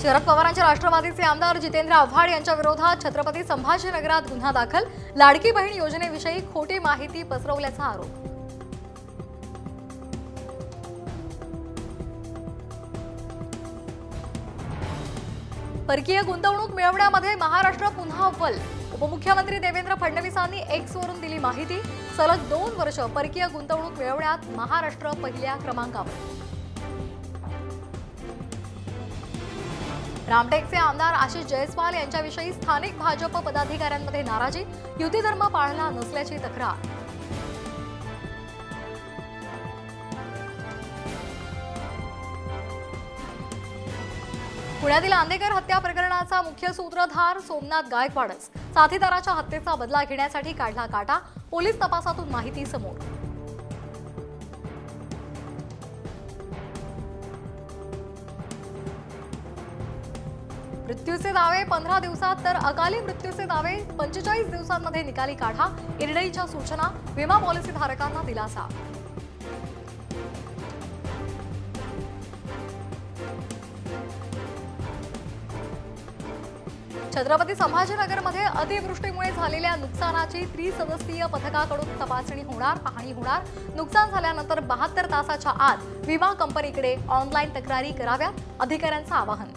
शरद पवारांचे राष्ट्रवादीचे आमदार जितेंद्र आव्हाड यांच्या विरोधात छत्रपती संभाजीनगरात गुन्हा दाखल। लाडकी बहीण योजनेविषयी खोटी माहिती पसरवल्याचा आरोप। परकीय गुंतवणूक मिळवण्यामध्ये महाराष्ट्र पुन्हा अव्वल। उपमुख्यमंत्री देवेंद्र फडणवीसांनी एक्स वरून दिली माहिती। सलग 2 वर्ष परकीय गुंतवणूक मिळवण्यात महाराष्ट्र पहिल्या क्रमांकावर। रामटेकचे आमदार आशिष जयस्वाल यांच्याविषयी स्थानिक भाजप पदाधिकाऱ्यांमध्ये नाराजी। युती धर्म पाळला नसल्याची तक्रार। पुण्यातील आंदेकर हत्या प्रकरणाचा मुख्य सूत्रधार सोमनाथ गायकवाडच। साथीदाराच्या हत्येचा बदला घेण्यासाठी काढला काटा। पोलीस तपासातून माहिती समोर। मृत्यूचे दावे 15 दिवसात तर अकाली मृत्यूचे दावे 45 दिवसांमध्ये निकाली काढा। इरडईच्या सूचना। विमा पॉलिसी धारकांना दिलासा। छत्रपती संभाजीनगरमध्ये अतिवृष्टीमुळे झालेल्या नुकसानाची त्रिसदस्यीय पथकाकडून तपासणी होणार, पाहणी होणार। नुकसान झाल्यानंतर 72 तासाच्या आत विमा कंपनीकडे ऑनलाईन तक्रारी कराव्यात, अधिकाऱ्यांचं आवाहन।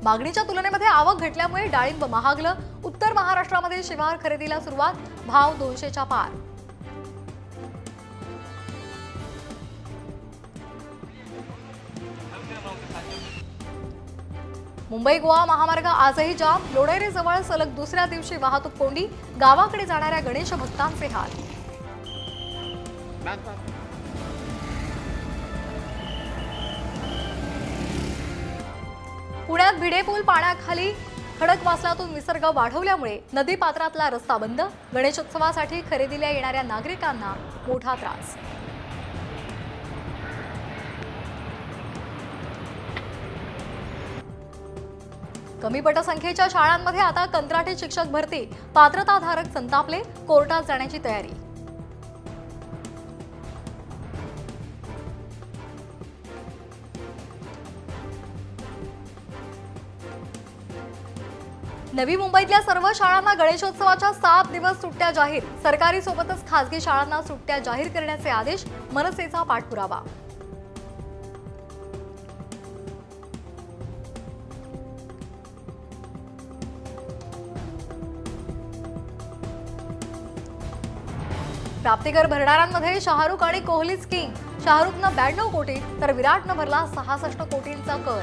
मागणीच्या तुलनेमध्ये आवक घटल्यामुळे डाळिंब महागलं। उत्तर महाराष्ट्रामध्ये शिवार खरेदीला सुरुवात। भाव 200च्या पार। मुंबई गोवा महामार्ग आजही जाम। लोणेरेजवळ सलग दुसऱ्या दिवशी वाहतूक कोंडी। गावाकडे जाणाऱ्या गणेश भक्तांचे हाल। पुण्यात भिडे पूल पाण्याखाली। खडकवासलातून विसर्ग वाढवल्यामुळे नदीपात्रातला रस्ता बंद। गणेशोत्सवासाठी खरेदीला येणाऱ्या नागरिकांना मोठा त्रास। कमी पटसंख्येच्या शाळांमध्ये आता कंत्राटी शिक्षक भरती। पात्रताधारक संतापले। कोर्टात जाण्याची तयारी। नवी मुंबईतल्या सर्व शाळांना गणेशोत्सवाच्या 7 दिवस सुट्ट्या जाहीर। सरकारी सोबतच खासगी शाळांना सुट्ट्या जाहीर करण्याचे आदेश। मनसेचा पाठपुरावा। प्राप्तिकर भरणाऱ्यांमध्ये शाहरुख आणि कोहलीच किंग। शाहरुखनं 92 कोटी तर विराटनं भरला 66 कोटींचा कर।